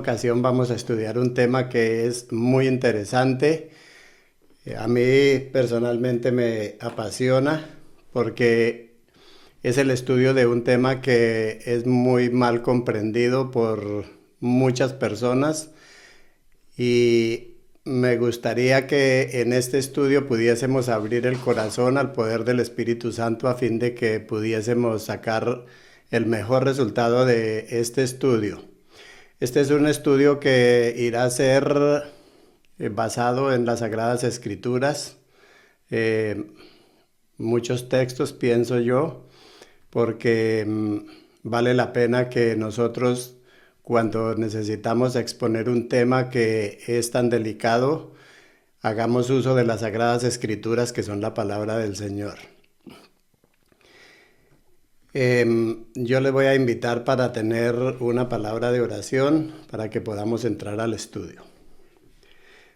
ocasión vamos a estudiar un tema que es muy interesante. A mí personalmente me apasiona porque es el estudio de un tema que es muy mal comprendido por muchas personas y me gustaría que en este estudio pudiésemos abrir el corazón al poder del Espíritu Santo a fin de que pudiésemos sacar el mejor resultado de este estudio. Este es un estudio que irá a ser basado en las Sagradas Escrituras, eh, muchos textos pienso yo, porque vale la pena que nosotros cuando necesitamos exponer un tema que es tan delicado, hagamos uso de las Sagradas Escrituras que son la palabra del Señor. Yo le voy a invitar para tener una palabra de oración para que podamos entrar al estudio.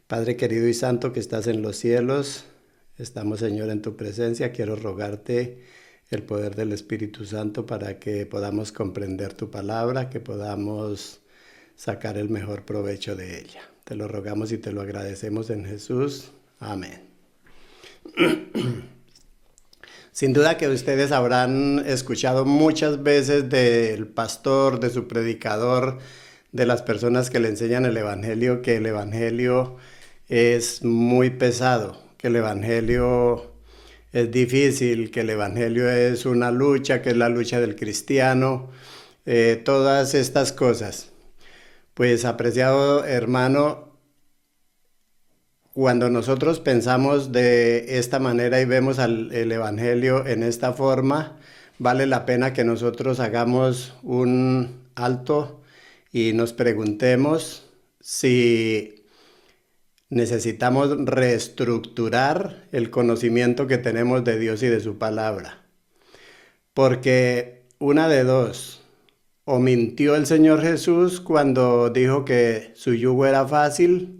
Padre querido y santo que estás en los cielos, estamos, Señor, en tu presencia. Quiero rogarte el poder del Espíritu Santo para que podamos comprender tu palabra, que podamos sacar el mejor provecho de ella. Te lo rogamos y te lo agradecemos en Jesús. Amén. Sin duda que ustedes habrán escuchado muchas veces del pastor, de su predicador, de las personas que le enseñan el Evangelio, que el Evangelio es muy pesado, que el Evangelio es difícil, que el Evangelio es una lucha, que es la lucha del cristiano, todas estas cosas. Pues, apreciado hermano, cuando nosotros pensamos de esta manera y vemos el Evangelio en esta forma, vale la pena que nosotros hagamos un alto y nos preguntemos si necesitamos reestructurar el conocimiento que tenemos de Dios y de su palabra. Porque una de dos, o mintió el Señor Jesús cuando dijo que su yugo era fácil,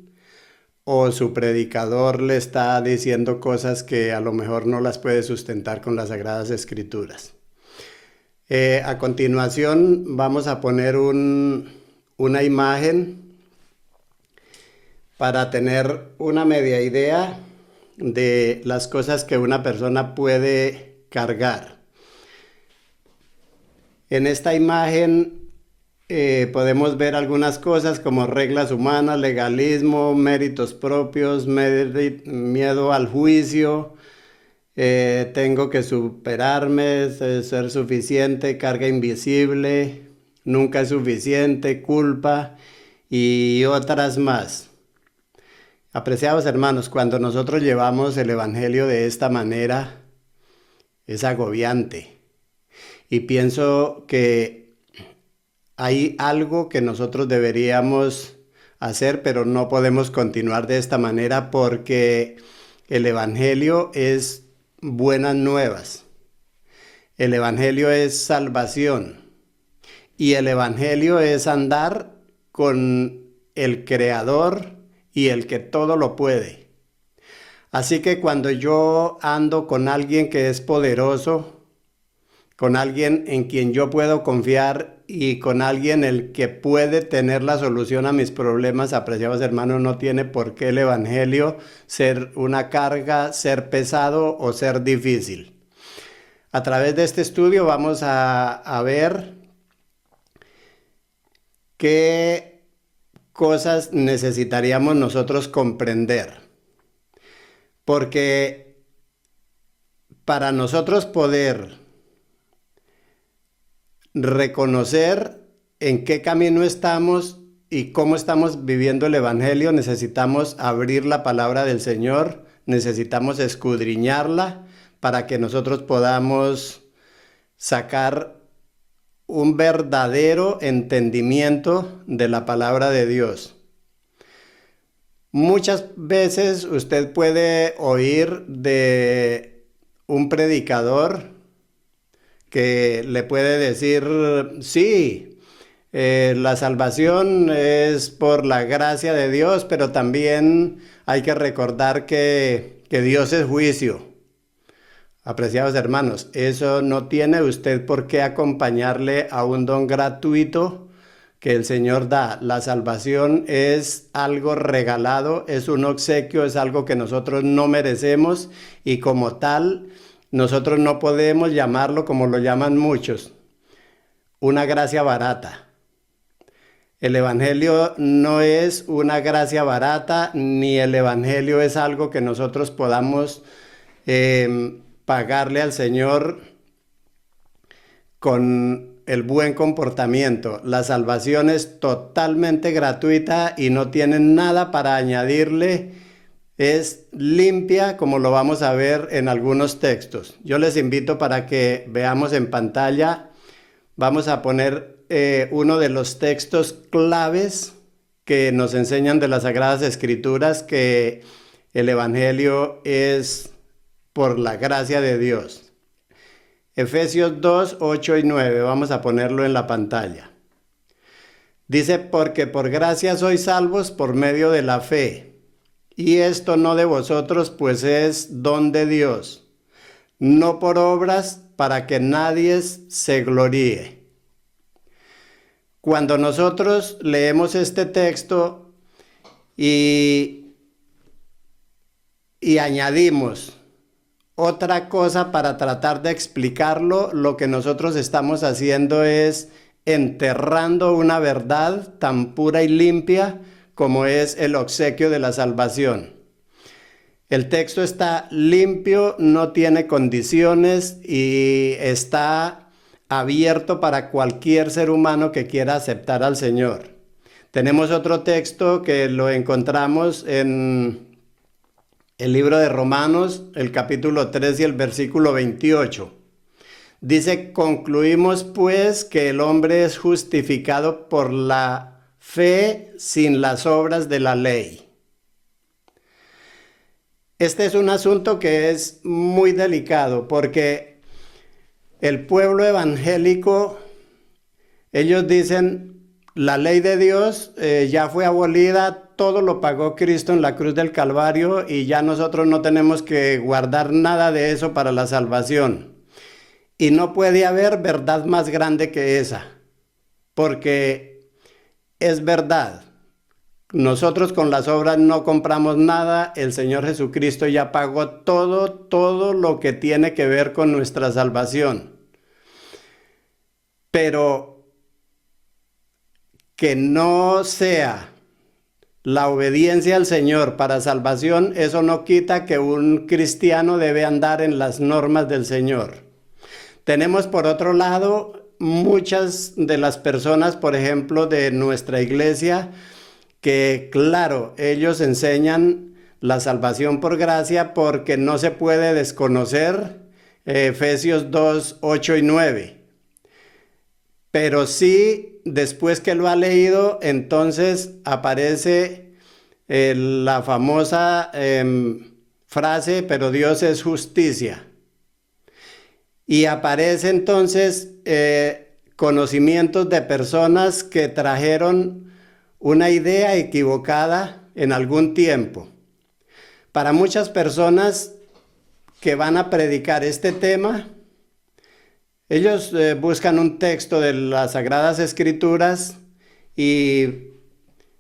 o su predicador le está diciendo cosas que a lo mejor no las puede sustentar con las Sagradas Escrituras. A continuación vamos a poner una imagen para tener una media idea de las cosas que una persona puede cargar. En esta imagen podemos ver algunas cosas como reglas humanas, legalismo, méritos propios, miedo al juicio, tengo que superarme, ser suficiente, carga invisible, nunca es suficiente, culpa y otras más. Apreciados hermanos, cuando nosotros llevamos el Evangelio de esta manera, es agobiante. Y pienso que hay algo que nosotros deberíamos hacer, pero no podemos continuar de esta manera porque el Evangelio es buenas nuevas. El Evangelio es salvación. Y el Evangelio es andar con el Creador y el que todo lo puede. Así que cuando yo ando con alguien que es poderoso, con alguien en quien yo puedo confiar y con alguien el que puede tener la solución a mis problemas, apreciados hermanos, no tiene por qué el Evangelio ser una carga, ser pesado o ser difícil. A través de este estudio vamos a ver qué cosas necesitaríamos nosotros comprender. Porque para nosotros poder reconocer en qué camino estamos y cómo estamos viviendo el Evangelio, necesitamos abrir la palabra del Señor, necesitamos escudriñarla para que nosotros podamos sacar un verdadero entendimiento de la palabra de Dios. Muchas veces usted puede oír de un predicador que le puede decir, sí, la salvación es por la gracia de Dios, pero también hay que recordar que Dios es juicio. Apreciados hermanos, eso no tiene usted por qué acompañarle a un don gratuito que el Señor da. La salvación es algo regalado, es un obsequio, es algo que nosotros no merecemos y como tal, nosotros no podemos llamarlo como lo llaman muchos, una gracia barata. El Evangelio no es una gracia barata, ni el Evangelio es algo que nosotros podamos pagarle al Señor con el buen comportamiento. La salvación es totalmente gratuita y no tiene nada para añadirle. Es limpia, como lo vamos a ver en algunos textos. Yo les invito para que veamos en pantalla. Vamos a poner uno de los textos claves que nos enseñan de las Sagradas Escrituras que el Evangelio es por la gracia de Dios. Efesios 2, 8 y 9, vamos a ponerlo en la pantalla. Dice, porque por gracia sois salvos por medio de la fe, y esto no de vosotros, pues es don de Dios, no por obras para que nadie se gloríe. Cuando nosotros leemos este texto y añadimos otra cosa para tratar de explicarlo, lo que nosotros estamos haciendo es enterrando una verdad tan pura y limpia como es el obsequio de la salvación. El texto está limpio, no tiene condiciones y está abierto para cualquier ser humano que quiera aceptar al Señor. Tenemos otro texto que lo encontramos en el libro de Romanos, el capítulo 3 y el versículo 28. Dice, concluimos pues que el hombre es justificado por la fe sin las obras de la ley. Este es un asunto que es muy delicado porque el pueblo evangélico, ellos dicen, la ley de Dios ya fue abolida, todo lo pagó Cristo en la cruz del Calvario y ya nosotros no tenemos que guardar nada de eso para la salvación. Y no puede haber verdad más grande que esa, porque es verdad. Nosotros con las obras no compramos nada, el Señor Jesucristo ya pagó todo lo que tiene que ver con nuestra salvación. Pero que no sea la obediencia al Señor para salvación, eso no quita que un cristiano debe andar en las normas del Señor. Tenemos por otro lado muchas de las personas, por ejemplo, de nuestra iglesia, que claro, ellos enseñan la salvación por gracia porque no se puede desconocer Efesios 2, 8 y 9. Pero sí, después que lo ha leído, entonces aparece la famosa frase, pero Dios es justicia. Y aparece entonces conocimientos de personas que trajeron una idea equivocada en algún tiempo. Para muchas personas que van a predicar este tema, ellos buscan un texto de las Sagradas Escrituras y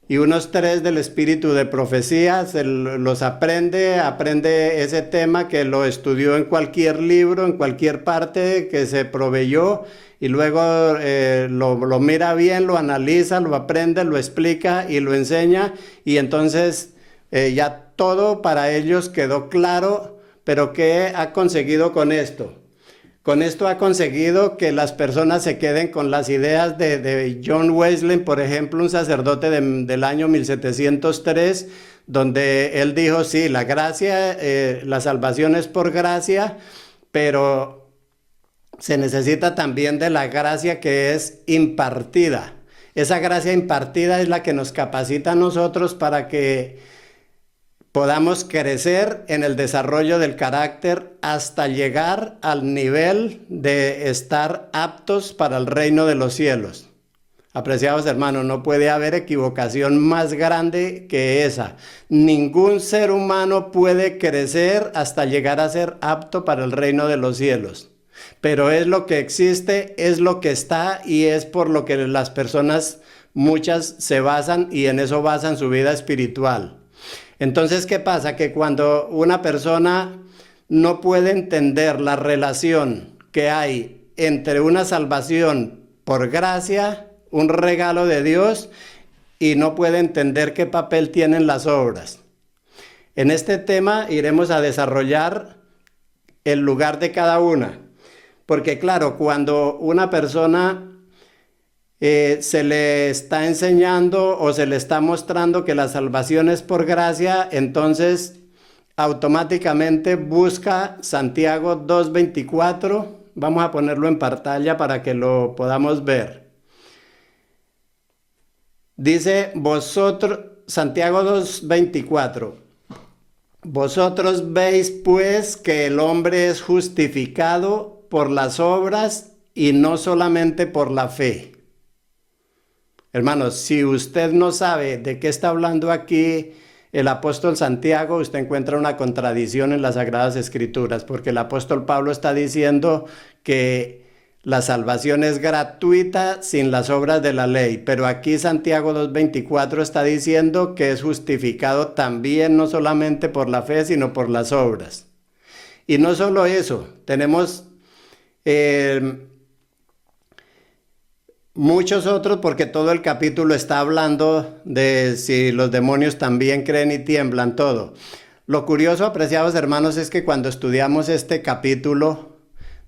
unos 3 del espíritu de profecía, los aprende ese tema que lo estudió en cualquier libro, en cualquier parte que se proveyó y luego lo mira bien, lo analiza, lo aprende, lo explica y lo enseña y entonces ya todo para ellos quedó claro, pero ¿qué ha conseguido con esto? Con esto ha conseguido que las personas se queden con las ideas de John Wesley, por ejemplo, un sacerdote del año 1703, donde él dijo, sí, la gracia, la salvación es por gracia, pero se necesita también de la gracia que es impartida. Esa gracia impartida es la que nos capacita a nosotros para que podamos crecer en el desarrollo del carácter hasta llegar al nivel de estar aptos para el reino de los cielos. Apreciados hermanos, no puede haber equivocación más grande que esa. Ningún ser humano puede crecer hasta llegar a ser apto para el reino de los cielos. Pero es lo que existe, es lo que está y es por lo que las personas muchas se basan y en eso basan su vida espiritual. Entonces, ¿qué pasa? Que cuando una persona no puede entender la relación que hay entre una salvación por gracia, un regalo de Dios, y no puede entender qué papel tienen las obras. En este tema iremos a desarrollar el lugar de cada una. Porque claro, cuando una persona se le está enseñando o se le está mostrando que la salvación es por gracia, entonces automáticamente busca Santiago 2:24. Vamos a ponerlo en pantalla para que lo podamos ver. Dice Santiago 2:24. Vosotros veis pues que el hombre es justificado por las obras y no solamente por la fe. Hermanos, si usted no sabe de qué está hablando aquí el apóstol Santiago, usted encuentra una contradicción en las Sagradas Escrituras, porque el apóstol Pablo está diciendo que la salvación es gratuita sin las obras de la ley, pero aquí Santiago 2:24 está diciendo que es justificado también no solamente por la fe, sino por las obras. Y no solo eso, tenemos muchos otros, porque todo el capítulo está hablando de si los demonios también creen y tiemblan, todo. Lo curioso, apreciados hermanos, es que cuando estudiamos este capítulo,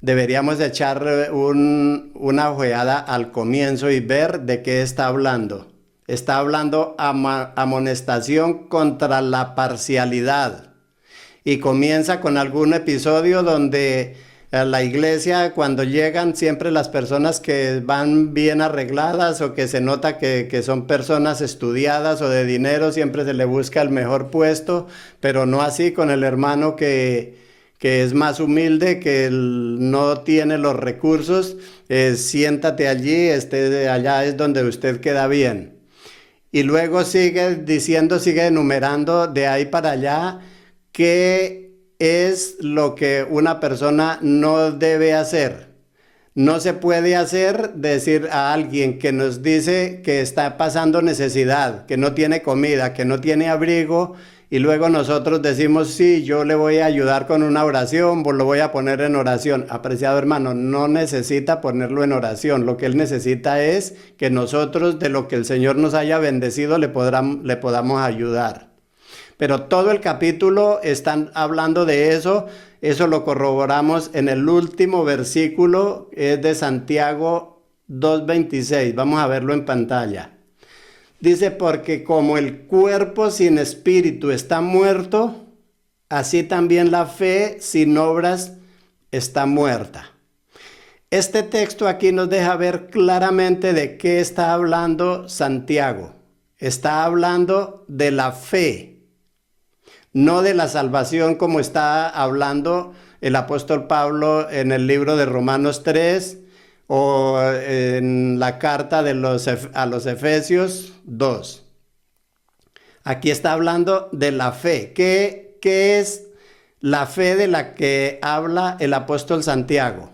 deberíamos echar una ojeada al comienzo y ver de qué está hablando. Está hablando amonestación contra la parcialidad. Y comienza con algún episodio donde a la iglesia, cuando llegan siempre las personas que van bien arregladas o que se nota que son personas estudiadas o de dinero, siempre se le busca el mejor puesto, pero no así con el hermano que es más humilde, que no tiene los recursos. Siéntate allí, allá es donde usted queda bien. Y luego sigue diciendo, sigue enumerando de ahí para allá qué es lo que una persona no debe hacer. No se puede hacer decir a alguien que nos dice que está pasando necesidad, que no tiene comida, que no tiene abrigo, y luego nosotros decimos, sí, yo le voy a ayudar con una oración, lo voy a poner en oración. Apreciado hermano, no necesita ponerlo en oración. Lo que él necesita es que nosotros, de lo que el Señor nos haya bendecido, le podamos ayudar. Pero todo el capítulo están hablando de eso. Eso lo corroboramos en el último versículo, es de Santiago 2:26. Vamos a verlo en pantalla. Dice, porque como el cuerpo sin espíritu está muerto, así también la fe sin obras está muerta. Este texto aquí nos deja ver claramente de qué está hablando Santiago. Está hablando de la fe, no de la salvación como está hablando el apóstol Pablo en el libro de Romanos 3 o en la carta a los Efesios 2. Aquí está hablando de la fe. ¿Qué es la fe de la que habla el apóstol Santiago?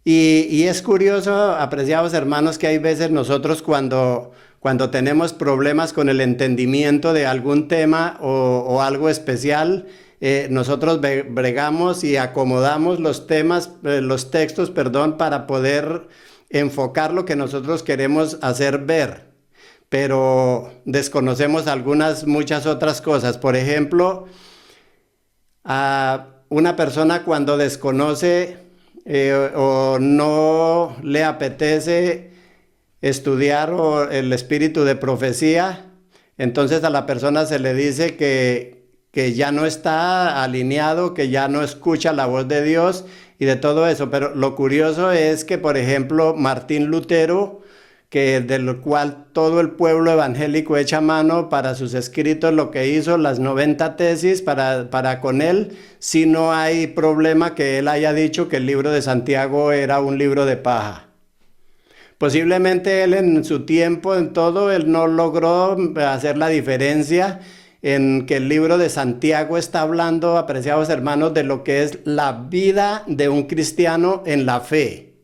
Y es curioso, apreciados hermanos, que hay veces nosotros cuando tenemos problemas con el entendimiento de algún tema o algo especial, nosotros bregamos y acomodamos los textos, para poder enfocar lo que nosotros queremos hacer ver, pero desconocemos muchas otras cosas. Por ejemplo, a una persona cuando desconoce o no le apetece estudiar el espíritu de profecía, entonces a la persona se le dice que ya no está alineado, que ya no escucha la voz de Dios y de todo eso. Pero lo curioso es que, por ejemplo, Martín Lutero, del cual todo el pueblo evangélico echa mano para sus escritos, lo que hizo, las 90 tesis, para con él, si no hay problema que él haya dicho que el libro de Santiago era un libro de paja. Posiblemente él en su tiempo, en todo, él no logró hacer la diferencia en que el libro de Santiago está hablando, apreciados hermanos, de lo que es la vida de un cristiano en la fe.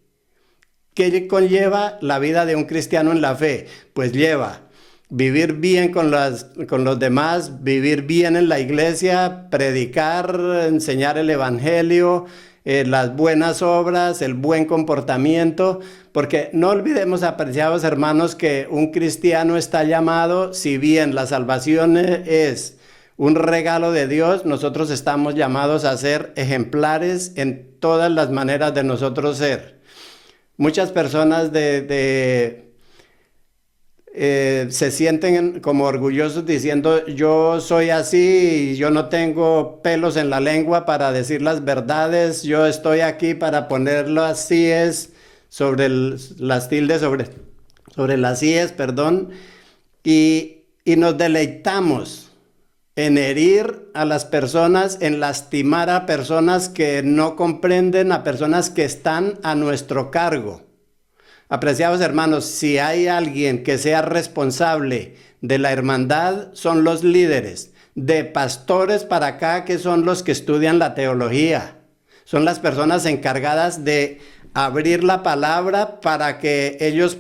¿Qué conlleva la vida de un cristiano en la fe? Pues lleva vivir bien con los demás, vivir bien en la iglesia, predicar, enseñar el evangelio, las buenas obras, el buen comportamiento, porque no olvidemos, apreciados hermanos, que un cristiano está llamado, si bien la salvación es un regalo de Dios, nosotros estamos llamados a ser ejemplares en todas las maneras de nosotros ser. Muchas personas se sienten como orgullosos diciendo yo soy así y yo no tengo pelos en la lengua para decir las verdades, yo estoy aquí para ponerlo así es sobre las tildes, sobre las íes, perdón, y nos deleitamos en herir a las personas, en lastimar a personas que no comprenden, a personas que están a nuestro cargo. Apreciados hermanos, si hay alguien que sea responsable de la hermandad, son los líderes. De pastores para acá, que son los que estudian la teología. Son las personas encargadas de abrir la palabra para que ellos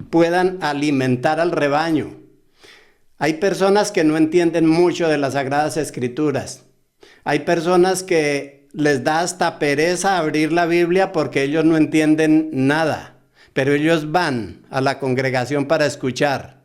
puedan alimentar al rebaño. Hay personas que no entienden mucho de las Sagradas Escrituras. Hay personas que les da hasta pereza abrir la Biblia porque ellos no entienden nada. Pero ellos van a la congregación para escuchar.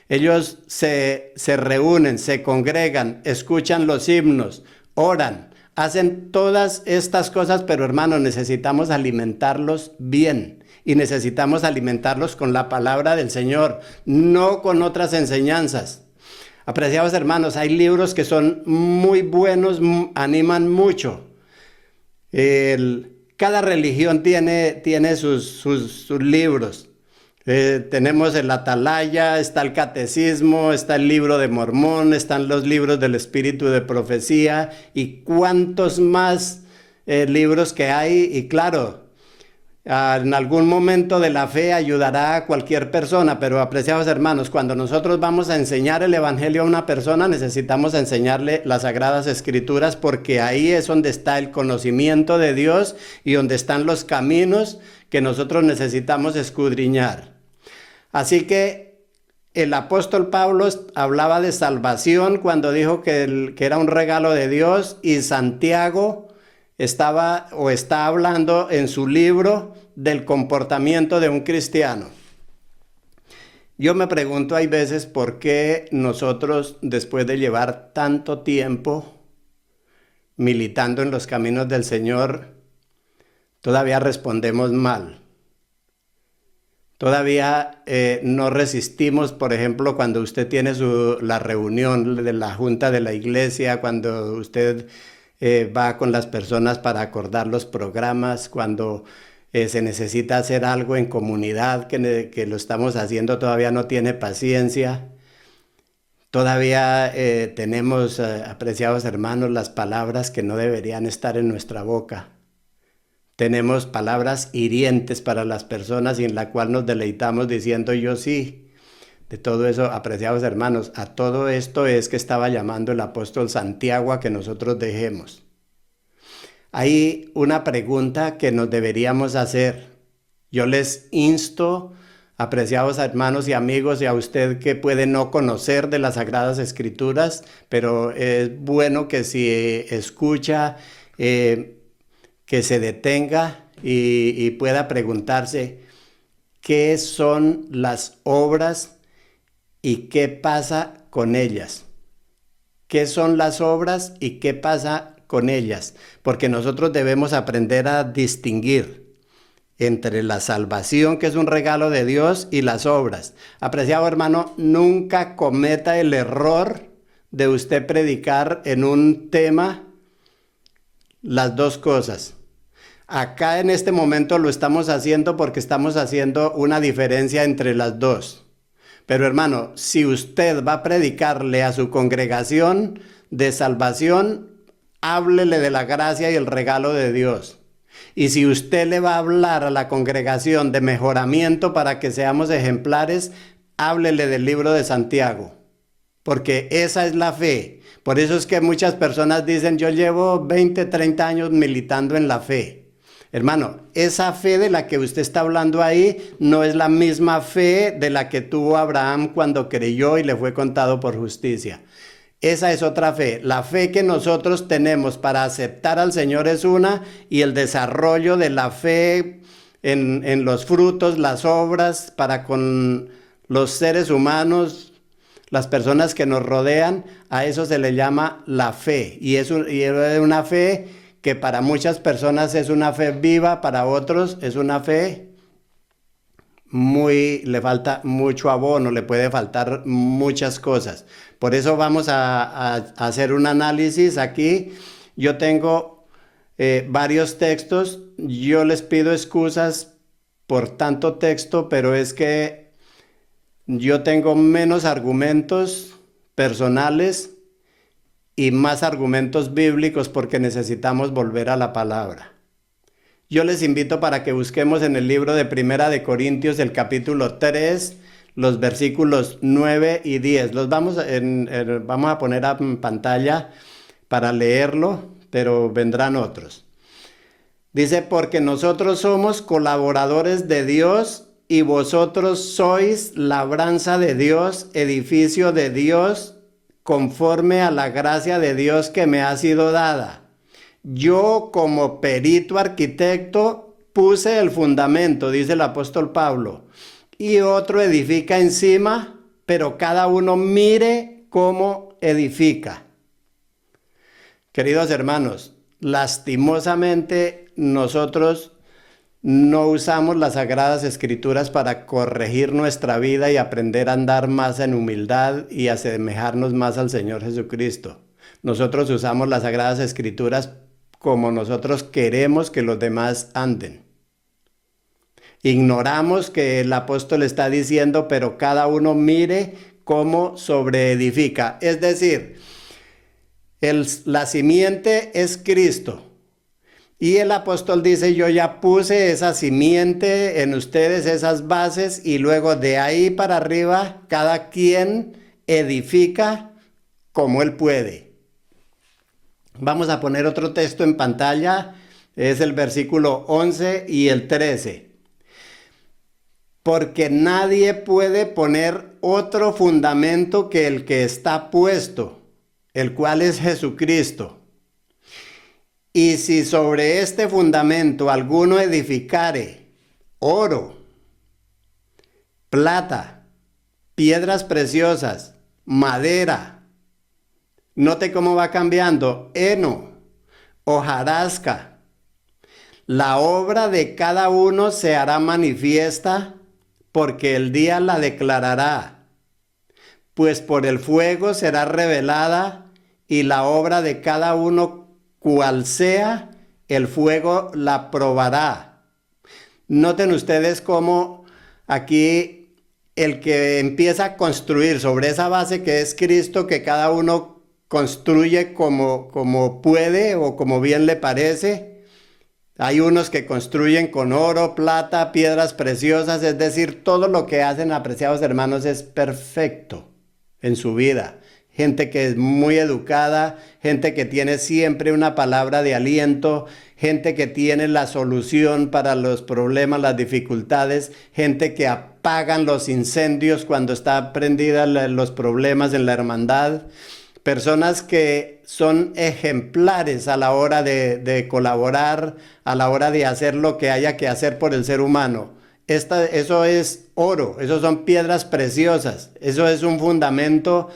Ellos se reúnen, se congregan, escuchan los himnos, oran, hacen todas estas cosas, pero hermanos, necesitamos alimentarlos bien. Y necesitamos alimentarlos con la palabra del Señor, no con otras enseñanzas. Apreciados hermanos, hay libros que son muy buenos, animan mucho. Cada religión tiene sus libros. Tenemos el Atalaya, está el Catecismo, está el Libro de Mormón, están los libros del Espíritu de Profecía y cuántos más libros que hay. Y claro, en algún momento de la fe ayudará a cualquier persona, pero apreciados hermanos, cuando nosotros vamos a enseñar el evangelio a una persona, necesitamos enseñarle las Sagradas Escrituras, porque ahí es donde está el conocimiento de Dios y donde están los caminos que nosotros necesitamos escudriñar. Así que el apóstol Pablo hablaba de salvación cuando dijo que era un regalo de Dios, y Santiago está hablando en su libro del comportamiento de un cristiano. Yo me pregunto, hay veces, por qué nosotros, después de llevar tanto tiempo militando en los caminos del Señor, todavía respondemos mal. Todavía no resistimos, por ejemplo, cuando usted tiene la reunión de la junta de la iglesia, cuando usted va con las personas para acordar los programas, cuando se necesita hacer algo en comunidad que lo estamos haciendo, todavía no tiene paciencia. Todavía tenemos, apreciados hermanos, las palabras que no deberían estar en nuestra boca. Tenemos palabras hirientes para las personas y en la cual nos deleitamos diciendo yo sí. De todo eso, apreciados hermanos, a todo esto es que estaba llamando el apóstol Santiago a que nosotros dejemos. Hay una pregunta que nos deberíamos hacer. Yo les insto, apreciados hermanos y amigos, y a usted que puede no conocer de las Sagradas Escrituras, pero es bueno que si escucha, que se detenga y pueda preguntarse qué son las obras y qué pasa con ellas. ¿Qué son las obras y qué pasa con ellas? Porque nosotros debemos aprender a distinguir entre la salvación, que es un regalo de Dios, y las obras. Apreciado hermano, nunca cometa el error de usted predicar en un tema las dos cosas. Acá en este momento lo estamos haciendo porque estamos haciendo una diferencia entre las dos. Pero hermano, si usted va a predicarle a su congregación de salvación, háblele de la gracia y el regalo de Dios. Y si usted le va a hablar a la congregación de mejoramiento para que seamos ejemplares, háblele del libro de Santiago. Porque esa es la fe. Por eso es que muchas personas dicen, yo llevo 20, 30 años militando en la fe. Hermano, esa fe de la que usted está hablando ahí no es la misma fe de la que tuvo Abraham cuando creyó y le fue contado por justicia. Esa es otra fe. La fe que nosotros tenemos para aceptar al Señor es una, y el desarrollo de la fe en los frutos, las obras para con los seres humanos, las personas que nos rodean, a eso se le llama la fe. Y es una fe que para muchas personas es una fe viva, para otros es una fe le falta mucho abono, le puede faltar muchas cosas. Por eso vamos a hacer un análisis aquí. Yo tengo varios textos. Yo les pido excusas por tanto texto, pero es que yo tengo menos argumentos personales y más argumentos bíblicos porque necesitamos volver a la palabra. Yo les invito para que busquemos en el libro de Primera de Corintios, el capítulo 3, los versículos 9 y 10. Los vamos a poner en pantalla para leerlo, pero vendrán otros. Dice, porque nosotros somos colaboradores de Dios y vosotros sois labranza de Dios, edificio de Dios, conforme a la gracia de Dios que me ha sido dada. Yo como perito arquitecto puse el fundamento, dice el apóstol Pablo, y otro edifica encima, pero cada uno mire cómo edifica. Queridos hermanos, lastimosamente nosotros no usamos las Sagradas Escrituras para corregir nuestra vida y aprender a andar más en humildad y asemejarnos más al Señor Jesucristo. Nosotros usamos las Sagradas Escrituras como nosotros queremos que los demás anden. Ignoramos que el apóstol está diciendo, pero cada uno mire cómo sobreedifica. Es decir, la simiente es Cristo. Y el apóstol dice, yo ya puse esa simiente en ustedes, esas bases, y luego de ahí para arriba, cada quien edifica como él puede. Vamos a poner otro texto en pantalla, es el versículo 11 y el 13. Porque nadie puede poner otro fundamento que el que está puesto, el cual es Jesucristo. Y si sobre este fundamento alguno edificare oro, plata, piedras preciosas, madera, note cómo va cambiando, heno, hojarasca, la obra de cada uno se hará manifiesta, porque el día la declarará, pues por el fuego será revelada, y la obra de cada uno cual sea, el fuego la probará. Noten ustedes cómo aquí el que empieza a construir sobre esa base que es Cristo, que cada uno construye como puede o como bien le parece. Hay unos que construyen con oro, plata, piedras preciosas, es decir, todo lo que hacen, apreciados hermanos, es perfecto en su vida. Gente que es muy educada, gente que tiene siempre una palabra de aliento, gente que tiene la solución para los problemas, las dificultades, gente que apagan los incendios cuando está prendida los problemas en la hermandad, personas que son ejemplares a la hora de colaborar, a la hora de hacer lo que haya que hacer por el ser humano. Eso es oro, eso son piedras preciosas, eso es un fundamento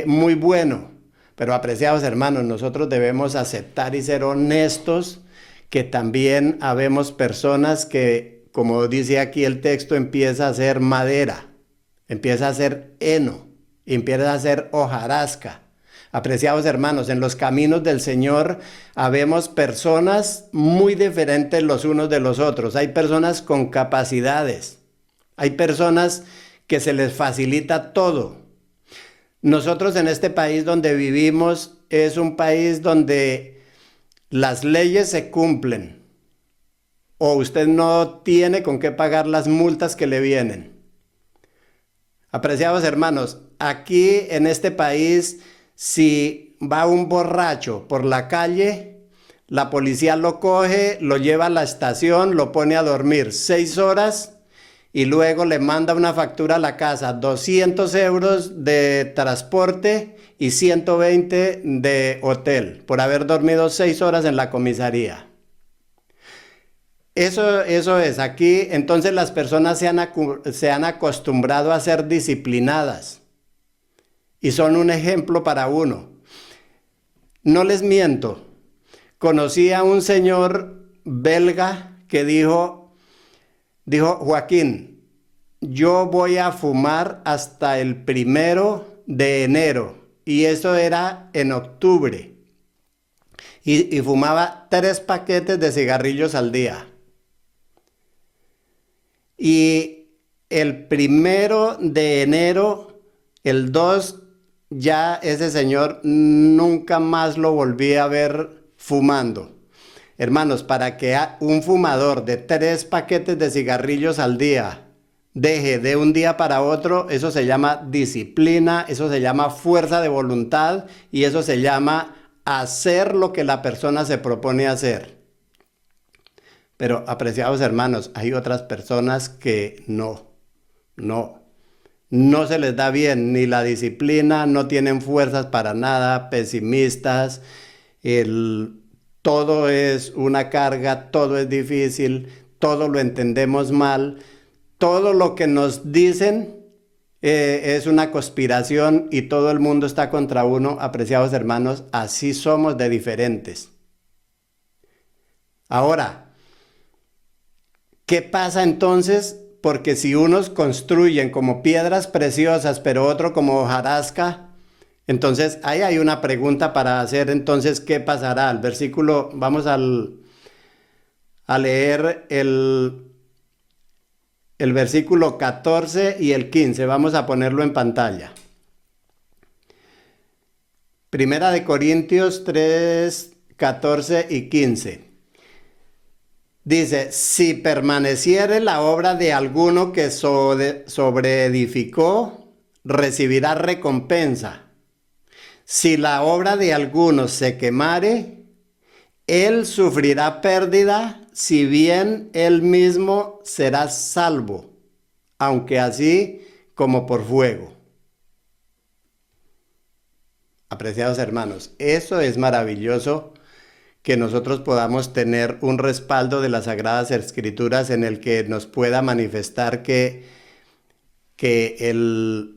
muy bueno. Pero apreciados hermanos, nosotros debemos aceptar y ser honestos que también habemos personas que, como dice aquí el texto, empieza a ser madera, empieza a ser heno, empieza a ser hojarasca. Apreciados hermanos, en los caminos del Señor habemos personas muy diferentes los unos de los otros. Hay personas con capacidades, hay personas que se les facilita todo. Nosotros en este país donde vivimos es un país donde las leyes se cumplen o usted no tiene con qué pagar las multas que le vienen. Apreciados hermanos, aquí en este país, si va un borracho por la calle, La policía lo coge, lo lleva a la estación, lo pone a dormir 6 horas y luego le manda una factura a la casa, 200 euros de transporte y 120 de hotel, por haber dormido 6 horas en la comisaría. Eso es, aquí entonces las personas se han acostumbrado a ser disciplinadas y son un ejemplo para uno. No les miento, conocí a un señor belga que dijo, Joaquín, yo voy a fumar hasta el 1 de enero. Y eso era en octubre. Y fumaba 3 paquetes de cigarrillos al día. Y el 1 de enero, el 2, ya ese señor nunca más lo volví a ver fumando. Hermanos, para que un fumador de 3 paquetes de cigarrillos al día deje de un día para otro, eso se llama disciplina, eso se llama fuerza de voluntad y eso se llama hacer lo que la persona se propone hacer. Pero, apreciados hermanos, hay otras personas que no se les da bien ni la disciplina, no tienen fuerzas para nada, pesimistas, todo es una carga, todo es difícil, todo lo entendemos mal, todo lo que nos dicen es una conspiración y todo el mundo está contra uno, apreciados hermanos, así somos de diferentes. Ahora, ¿qué pasa entonces? Porque si unos construyen como piedras preciosas, pero otro como hojarasca, entonces ahí hay una pregunta para hacer. Entonces, ¿qué pasará? El versículo, vamos a leer el versículo 14 y el 15. Vamos a ponerlo en pantalla. Primera de Corintios 3, 14 y 15. Dice, si permaneciere la obra de alguno que sobreedificó, recibirá recompensa. Si la obra de alguno se quemare, él sufrirá pérdida, si bien él mismo será salvo, aunque así como por fuego. Apreciados hermanos, eso es maravilloso, que nosotros podamos tener un respaldo de las Sagradas Escrituras en el que nos pueda manifestar que el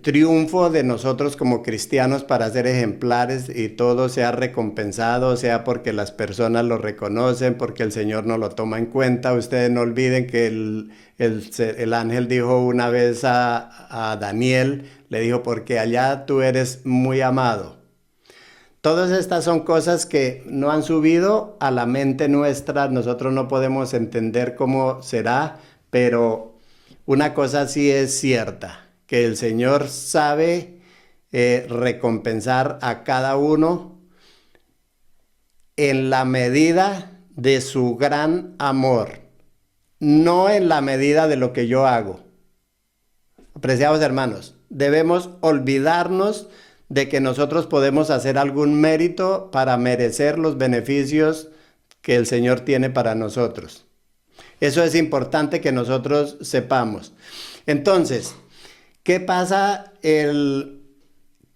triunfo de nosotros como cristianos para ser ejemplares y todo sea recompensado, sea porque las personas lo reconocen, porque el Señor no lo toma en cuenta. Ustedes no olviden que el ángel dijo una vez a Daniel, le dijo, porque allá tú eres muy amado. Todas estas son cosas que no han subido a la mente nuestra, nosotros no podemos entender cómo será, pero una cosa sí es cierta, que el Señor sabe recompensar a cada uno en la medida de su gran amor, no en la medida de lo que yo hago. Apreciados hermanos, debemos olvidarnos de que nosotros podemos hacer algún mérito para merecer los beneficios que el Señor tiene para nosotros. Eso es importante que nosotros sepamos. Entonces, ¿qué pasa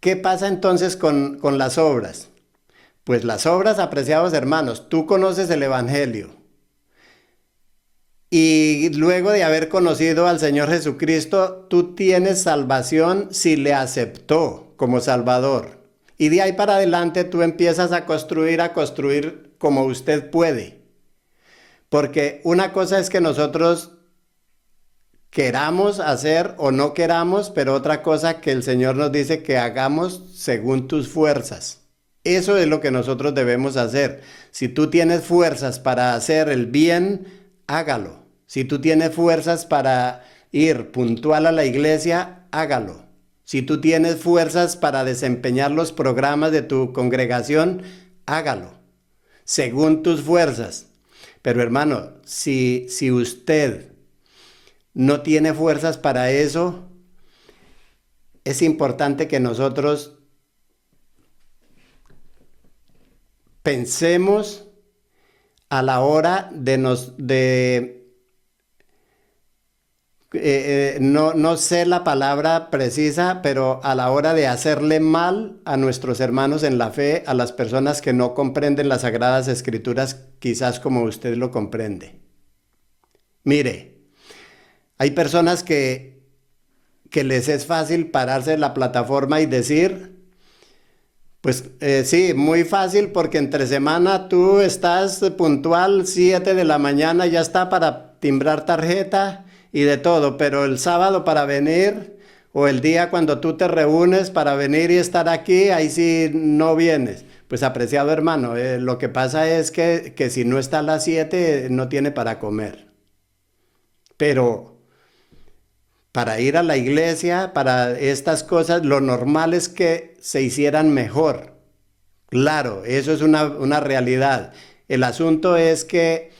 entonces con las obras? Pues las obras, apreciados hermanos, tú conoces el Evangelio. Y luego de haber conocido al Señor Jesucristo, tú tienes salvación si le aceptó como Salvador. Y de ahí para adelante tú empiezas a construir como usted puede. Porque una cosa es que nosotros queramos hacer o no queramos, pero otra cosa que el Señor nos dice que hagamos según tus fuerzas. Eso es lo que nosotros debemos hacer. Si tú tienes fuerzas para hacer el bien, hágalo. Si tú tienes fuerzas para ir puntual a la iglesia, hágalo. Si tú tienes fuerzas para desempeñar los programas de tu congregación, hágalo. Según tus fuerzas. Pero hermano, si usted no tiene fuerzas para eso, es importante que nosotros pensemos a la hora no sé la palabra precisa, pero a la hora de hacerle mal a nuestros hermanos en la fe, a las personas que no comprenden las Sagradas Escrituras, quizás como usted lo comprende. Mire, hay personas que les es fácil pararse en la plataforma y decir, pues sí, muy fácil porque entre semana tú estás puntual, 7 de la mañana, ya está para timbrar tarjeta y de todo, pero el sábado para venir o el día cuando tú te reúnes para venir y estar aquí, ahí sí no vienes. Pues apreciado hermano, lo que pasa es que si no está a las 7 no tiene para comer. Pero para ir a la iglesia, para estas cosas, lo normal es que se hicieran mejor. Claro, eso es una realidad. El asunto es que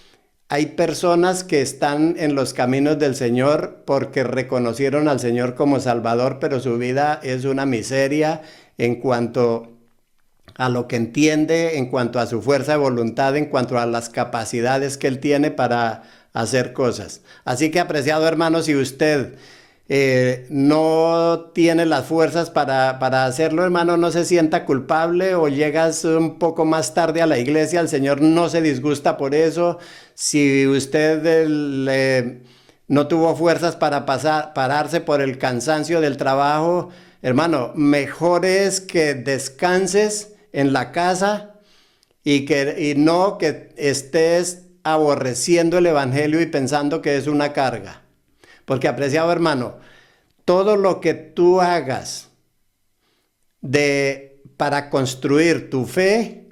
hay personas que están en los caminos del Señor porque reconocieron al Señor como Salvador, pero su vida es una miseria en cuanto a lo que entiende, en cuanto a su fuerza de voluntad, en cuanto a las capacidades que Él tiene para hacer cosas. Así que, apreciado hermano, si usted no tiene las fuerzas para hacerlo, hermano, no se sienta culpable, o llegas un poco más tarde a la iglesia, el Señor no se disgusta por eso. Si usted no tuvo fuerzas para pararse por el cansancio del trabajo, hermano, mejor es que descanses en la casa y no que estés aborreciendo el evangelio y pensando que es una carga. Porque, apreciado hermano, todo lo que tú hagas para construir tu fe,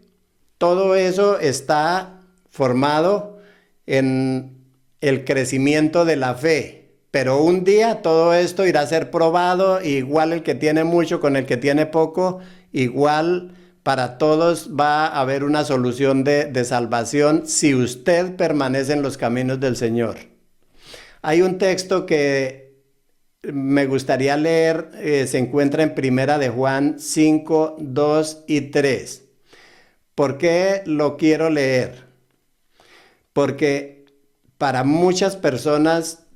todo eso está formado en el crecimiento de la fe. Pero un día todo esto irá a ser probado, igual el que tiene mucho con el que tiene poco, igual para todos va a haber una solución de salvación si usted permanece en los caminos del Señor. Hay un texto que me gustaría leer, se encuentra en Primera de Juan 5, 2 y 3. ¿Por qué lo quiero leer? Porque para muchas personas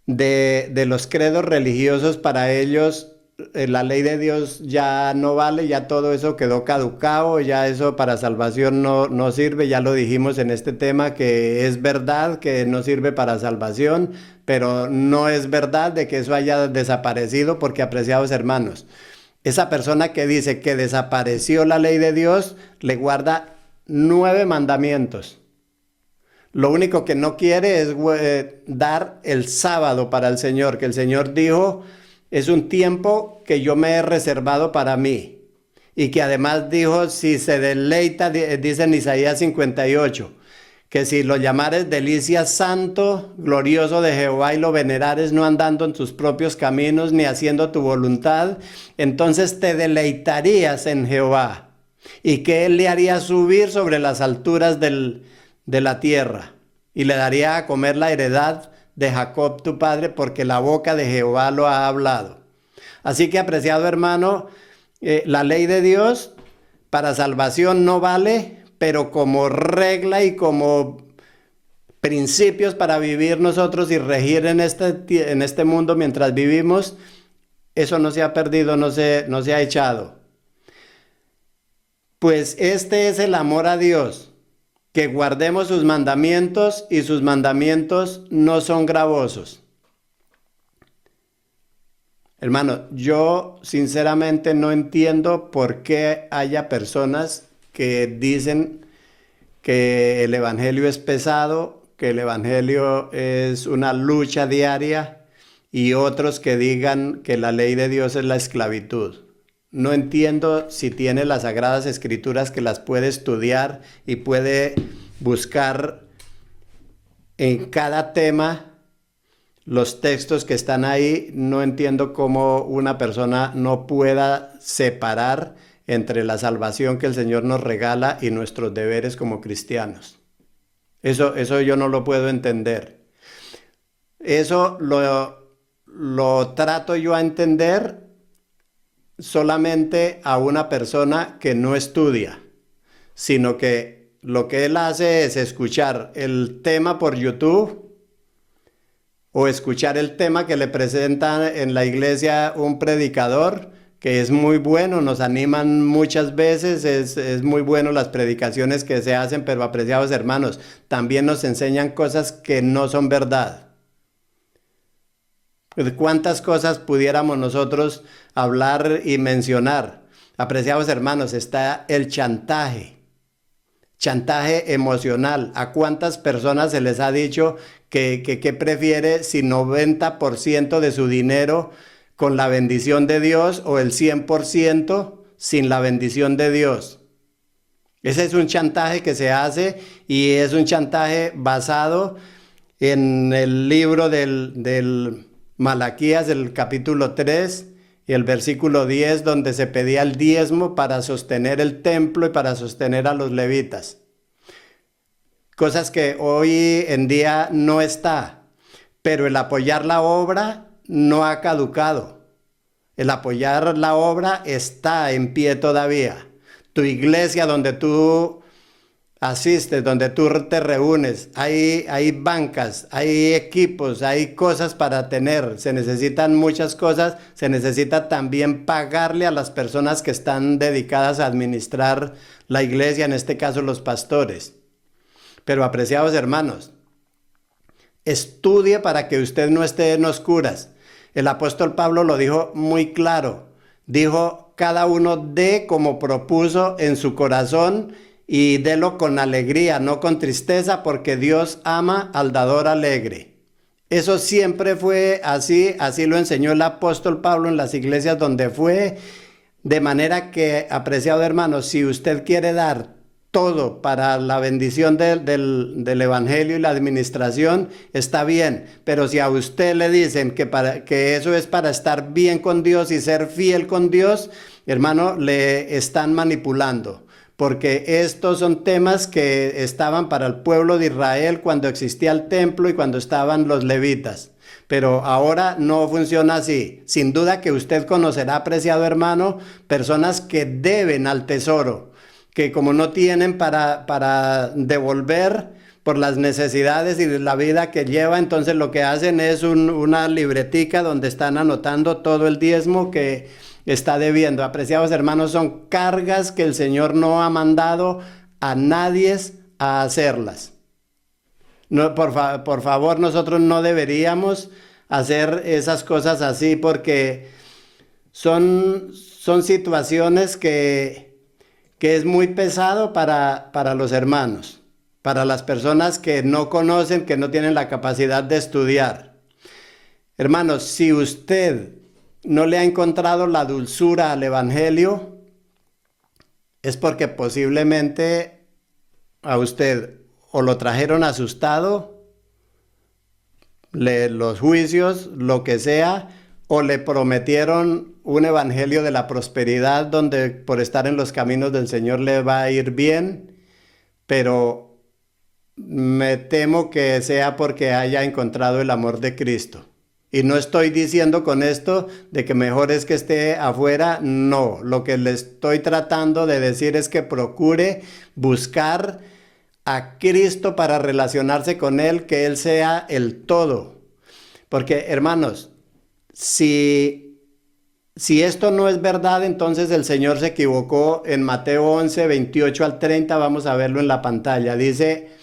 de los credos religiosos, para ellos la ley de Dios ya no vale, ya todo eso quedó caducado, ya eso para salvación no sirve. Ya lo dijimos en este tema, que es verdad que no sirve para salvación, pero no es verdad de que eso haya desaparecido, porque, apreciados hermanos, esa persona que dice que desapareció la ley de Dios le guarda 9 mandamientos. Lo único que no quiere es dar el sábado para el Señor, que el Señor dijo: es un tiempo que yo me he reservado para mí. Y que además dijo, si se deleita, dice en Isaías 58, que si lo llamares delicia santo, glorioso de Jehová, y lo venerares no andando en tus propios caminos, ni haciendo tu voluntad, entonces te deleitarías en Jehová, y que Él le haría subir sobre las alturas de la tierra, y le daría a comer la heredad de Jacob tu padre, porque la boca de Jehová lo ha hablado. Así que, apreciado hermano, la ley de Dios para salvación no vale, pero como regla y como principios para vivir nosotros y regir en este mundo mientras vivimos, eso no se ha perdido, no se ha echado. Pues este es el amor a Dios, que guardemos sus mandamientos, y sus mandamientos no son gravosos. Hermano, yo sinceramente no entiendo por qué haya personas que dicen que el evangelio es pesado, que el evangelio es una lucha diaria, y otros que digan que la ley de Dios es la esclavitud. No entiendo si tiene las Sagradas Escrituras, que las puede estudiar y puede buscar en cada tema los textos que están ahí. No entiendo cómo una persona no pueda separar entre la salvación que el Señor nos regala y nuestros deberes como cristianos. Eso yo no lo puedo entender. Eso lo trato yo a entender solamente a una persona que no estudia, sino que lo que él hace es escuchar el tema por YouTube o escuchar el tema que le presenta en la iglesia un predicador, que es muy bueno, nos animan muchas veces, es muy bueno las predicaciones que se hacen, pero apreciados hermanos, también nos enseñan cosas que no son verdad. ¿Cuántas cosas pudiéramos nosotros hablar y mencionar? Apreciados hermanos, está el chantaje emocional. ¿A cuántas personas se les ha dicho que prefiere si 90% de su dinero con la bendición de Dios o el 100% sin la bendición de Dios? Ese es un chantaje que se hace y es un chantaje basado en el libro del Malaquías, el capítulo 3 y el versículo 10, donde se pedía el diezmo para sostener el templo y para sostener a los levitas. Cosas que hoy en día no está, pero el apoyar la obra no ha caducado. El apoyar la obra está en pie todavía. Tu iglesia donde tú asistes, donde tú te reúnes, hay bancas, hay equipos, hay cosas para tener, se necesitan muchas cosas, se necesita también pagarle a las personas que están dedicadas a administrar la iglesia, en este caso los pastores. Pero apreciados hermanos, estudie para que usted no esté en oscuras. El apóstol Pablo lo dijo muy claro, dijo, cada uno dé como propuso en su corazón y délo con alegría, no con tristeza, porque Dios ama al dador alegre. Eso siempre fue así, así lo enseñó el apóstol Pablo en las iglesias donde fue, de manera que, apreciado hermano, si usted quiere dar todo para la bendición del evangelio y la administración, está bien, pero si a usted le dicen que eso es para estar bien con Dios y ser fiel con Dios, hermano, le están manipulando. Porque estos son temas que estaban para el pueblo de Israel cuando existía el templo y cuando estaban los levitas. Pero ahora no funciona así. Sin duda que usted conocerá, apreciado hermano, personas que deben al tesoro, que como no tienen para devolver por las necesidades y la vida que lleva, entonces lo que hacen es una libretica donde están anotando todo el diezmo que está debiendo. Apreciados hermanos, son cargas que el Señor no ha mandado a nadie a hacerlas. No, por favor, nosotros no deberíamos hacer esas cosas así porque son situaciones que es muy pesado para los hermanos, para las personas que no conocen, que no tienen la capacidad de estudiar. Hermanos, si usted no le ha encontrado la dulzura al evangelio, es porque posiblemente a usted o lo trajeron asustado, los juicios, lo que sea, o le prometieron un evangelio de la prosperidad donde por estar en los caminos del Señor le va a ir bien, pero me temo que sea porque haya encontrado el amor de Cristo. Y no estoy diciendo con esto de que mejor es que esté afuera, no. Lo que le estoy tratando de decir es que procure buscar a Cristo para relacionarse con Él, que Él sea el todo. Porque, hermanos, si esto no es verdad, entonces el Señor se equivocó en Mateo 11, 28 al 30, vamos a verlo en la pantalla. Dice: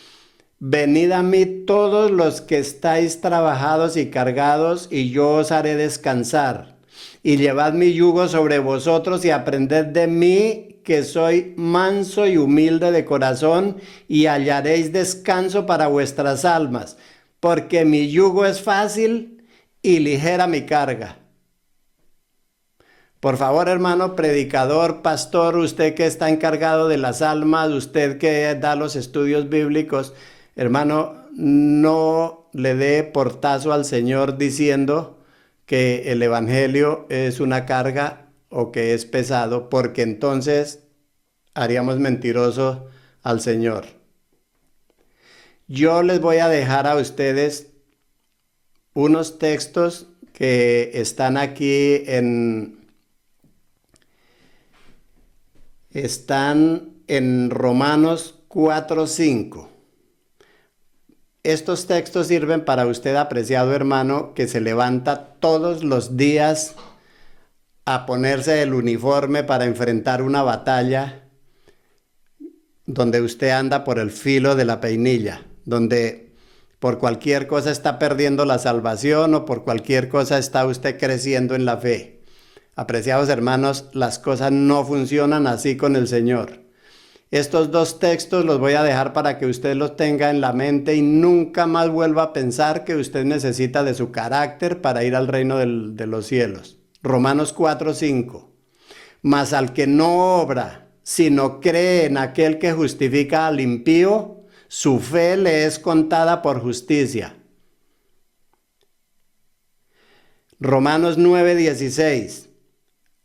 venid a mí todos los que estáis trabajados y cargados, y yo os haré descansar. Y llevad mi yugo sobre vosotros y aprended de mí, que soy manso y humilde de corazón, y hallaréis descanso para vuestras almas, porque mi yugo es fácil y ligera mi carga. Por favor, hermano predicador, pastor, usted que está encargado de las almas, usted que da los estudios bíblicos, hermano, no le dé portazo al Señor diciendo que el evangelio es una carga o que es pesado, porque entonces haríamos mentiroso al Señor. Yo les voy a dejar a ustedes unos textos que están aquí están en Romanos 4:5. Estos textos sirven para usted, apreciado hermano, que se levanta todos los días a ponerse el uniforme para enfrentar una batalla donde usted anda por el filo de la peinilla, donde por cualquier cosa está perdiendo la salvación o por cualquier cosa está usted creciendo en la fe. Apreciados hermanos, las cosas no funcionan así con el Señor. Estos dos textos los voy a dejar para que usted los tenga en la mente y nunca más vuelva a pensar que usted necesita de su carácter para ir al reino de los cielos. Romanos 4:5. Mas al que no obra, sino cree en aquel que justifica al impío, su fe le es contada por justicia. Romanos 9:16.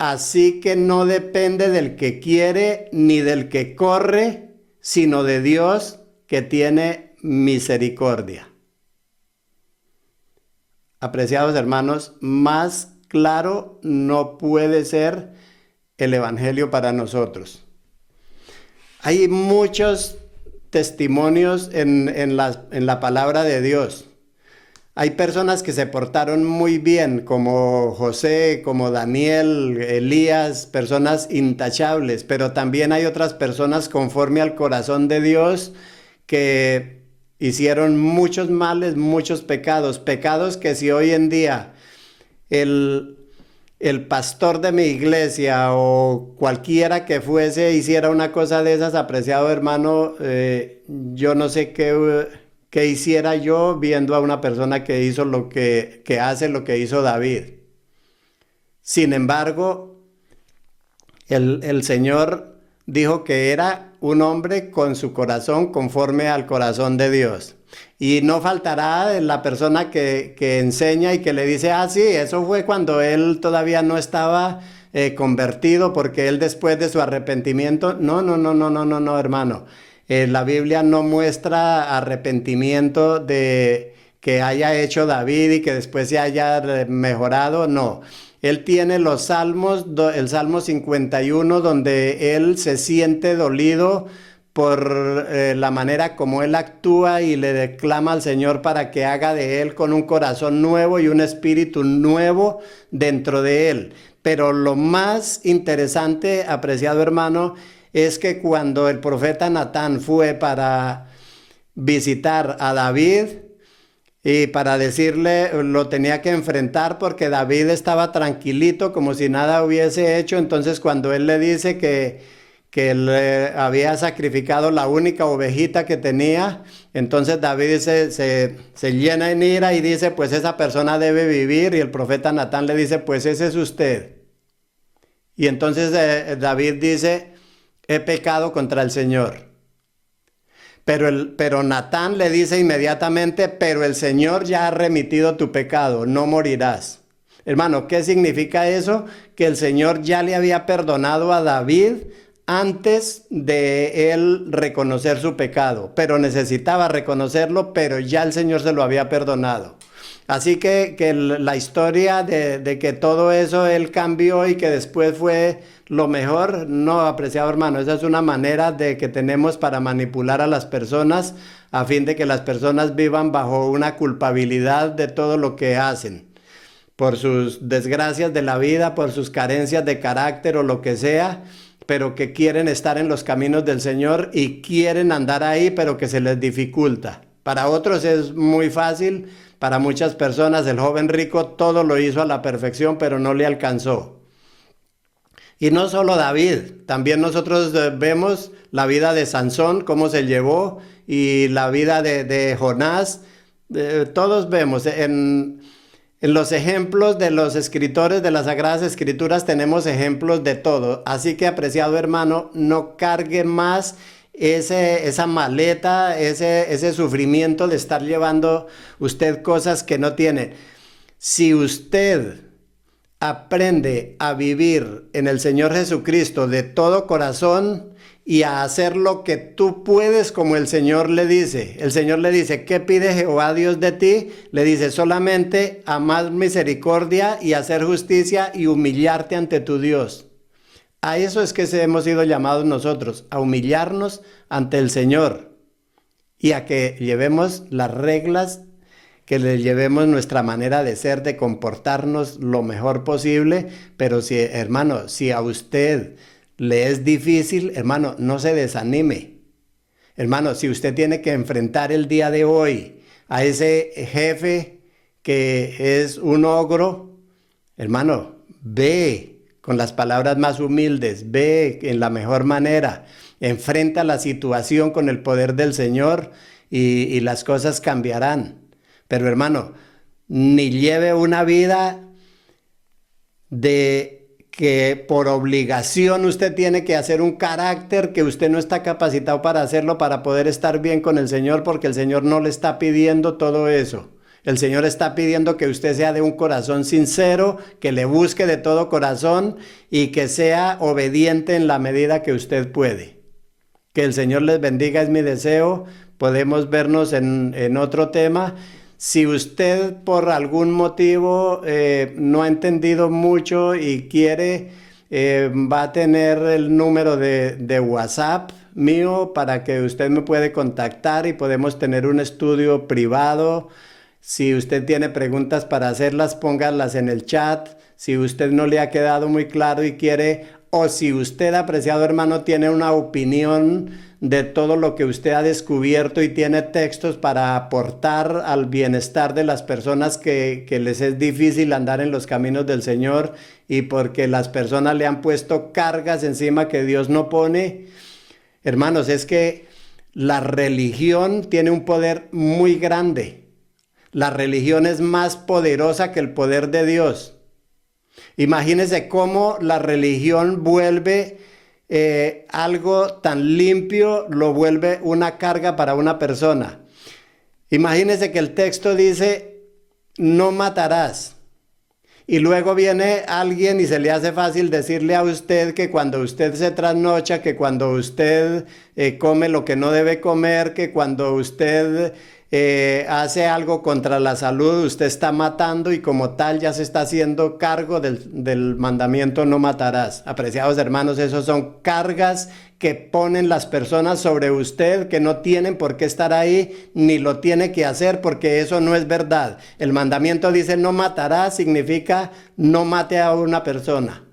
Así que no depende del que quiere ni del que corre, sino de Dios que tiene misericordia. Apreciados hermanos, más claro no puede ser el Evangelio para nosotros. Hay muchos testimonios en la palabra de Dios. Hay personas que se portaron muy bien, como José, como Daniel, Elías, personas intachables, pero también hay otras personas conforme al corazón de Dios que hicieron muchos males, muchos pecados, pecados que si hoy en día el pastor de mi iglesia o cualquiera que fuese hiciera una cosa de esas, apreciado hermano, yo no sé qué hiciera yo viendo a una persona que hizo que hace lo que hizo David. Sin embargo, el Señor dijo que era un hombre con su corazón conforme al corazón de Dios. Y no faltará la persona que enseña y que le dice, sí, eso fue cuando él todavía no estaba convertido, porque él después de su arrepentimiento, no, hermano. La Biblia no muestra arrepentimiento de que haya hecho David y que después se haya mejorado, no. Él tiene los salmos, el Salmo 51, donde él se siente dolido por la manera como él actúa y le declama al Señor para que haga de él con un corazón nuevo y un espíritu nuevo dentro de él. Pero lo más interesante, apreciado hermano, es que cuando el profeta Natán fue para visitar a David y para decirle, lo tenía que enfrentar porque David estaba tranquilito como si nada hubiese hecho. Entonces cuando él le dice que él había sacrificado la única ovejita que tenía, entonces David se llena en ira y dice, pues esa persona debe vivir, y el profeta Natán le dice, pues ese es usted. Y entonces David dice, he pecado contra el Señor. Pero Natán le dice inmediatamente, pero el Señor ya ha remitido tu pecado, no morirás. Hermano, ¿qué significa eso? Que el Señor ya le había perdonado a David antes de él reconocer su pecado, pero necesitaba reconocerlo, pero ya el Señor se lo había perdonado. Así que la historia de que todo eso él cambió y que después fue lo mejor, no, apreciado hermano, esa es una manera de que tenemos para manipular a las personas a fin de que las personas vivan bajo una culpabilidad de todo lo que hacen, por sus desgracias de la vida, por sus carencias de carácter o lo que sea, pero que quieren estar en los caminos del Señor y quieren andar ahí, pero que se les dificulta. Para otros es muy fácil, para muchas personas el joven rico todo lo hizo a la perfección, pero no le alcanzó. Y no solo David, también nosotros vemos la vida de Sansón, cómo se llevó, y la vida de Jonás. Todos vemos en los ejemplos de los escritores de las Sagradas Escrituras, tenemos ejemplos de todo. Así que, apreciado hermano, no cargue más esa maleta, ese sufrimiento de estar llevando usted cosas que no tiene. Si usted aprende a vivir en el Señor Jesucristo de todo corazón y a hacer lo que tú puedes, como el Señor le dice. El Señor le dice, ¿qué pide Jehová Dios de ti? Le dice, solamente amar misericordia y hacer justicia y humillarte ante tu Dios. A eso es que hemos sido llamados nosotros, a humillarnos ante el Señor y a que llevemos las reglas, que le llevemos nuestra manera de ser, de comportarnos lo mejor posible. Pero si, hermano, si a usted le es difícil, hermano, no se desanime. Hermano, si usted tiene que enfrentar el día de hoy a ese jefe que es un ogro, hermano, ve con las palabras más humildes, ve en la mejor manera, enfrenta la situación con el poder del Señor y las cosas cambiarán. Pero hermano, ni lleve una vida de que por obligación usted tiene que hacer un carácter que usted no está capacitado para hacerlo, para poder estar bien con el Señor, porque el Señor no le está pidiendo todo eso. El Señor está pidiendo que usted sea de un corazón sincero, que le busque de todo corazón y que sea obediente en la medida que usted puede. Que el Señor les bendiga, es mi deseo. Podemos vernos en otro tema. Si usted por algún motivo no ha entendido mucho y quiere, va a tener el número de WhatsApp mío para que usted me puede contactar y podemos tener un estudio privado. Si usted tiene preguntas para hacerlas, póngalas en el chat. Si usted no le ha quedado muy claro y quiere, o si usted, apreciado hermano, tiene una opinión de todo lo que usted ha descubierto y tiene textos para aportar al bienestar de las personas que les es difícil andar en los caminos del Señor y porque las personas le han puesto cargas encima que Dios no pone. Hermanos, es que la religión tiene un poder muy grande. La religión es más poderosa que el poder de Dios. Imagínense cómo la religión vuelve algo tan limpio, lo vuelve una carga para una persona. Imagínense que el texto dice, no matarás. Y luego viene alguien y se le hace fácil decirle a usted que cuando usted se trasnocha, que cuando usted come lo que no debe comer, que cuando usted hace algo contra la salud, usted está matando y como tal ya se está haciendo cargo del mandamiento no matarás. Apreciados hermanos, esos son cargas que ponen las personas sobre usted, que no tienen por qué estar ahí, ni lo tiene que hacer, porque eso no es verdad. El mandamiento dice no matarás, significa no mate a una persona.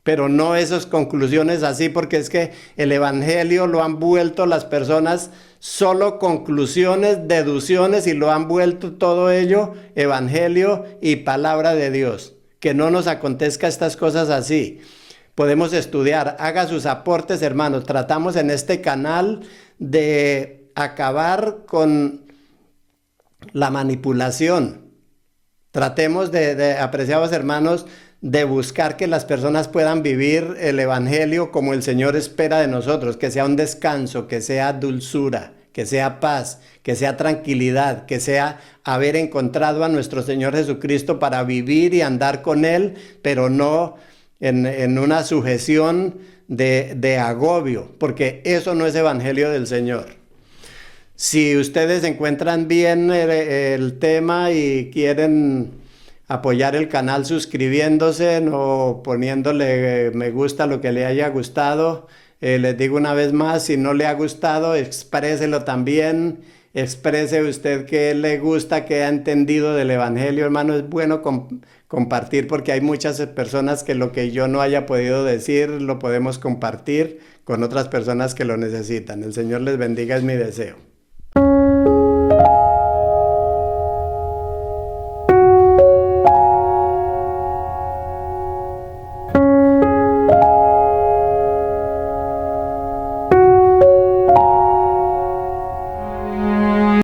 Pero no esas conclusiones así, porque es que el evangelio lo han vuelto las personas solo conclusiones, deducciones, y lo han vuelto todo ello evangelio y palabra de Dios. Que no nos acontezca estas cosas así. Podemos estudiar, haga sus aportes, hermanos. Tratamos en este canal de acabar con la manipulación. Tratemos apreciados hermanos, de buscar que las personas puedan vivir el evangelio como el Señor espera de nosotros, que sea un descanso, que sea dulzura, que sea paz, que sea tranquilidad, que sea haber encontrado a nuestro Señor Jesucristo para vivir y andar con Él, pero no en una sujeción de agobio, porque eso no es evangelio del Señor. Si ustedes encuentran bien el tema y quieren apoyar el canal suscribiéndose o poniéndole me gusta lo que le haya gustado, les digo una vez más, si no le ha gustado, expréselo también. Exprese usted qué le gusta, qué ha entendido del evangelio, hermano. Es bueno compartir, porque hay muchas personas que lo que yo no haya podido decir lo podemos compartir con otras personas que lo necesitan. El Señor les bendiga, es mi deseo.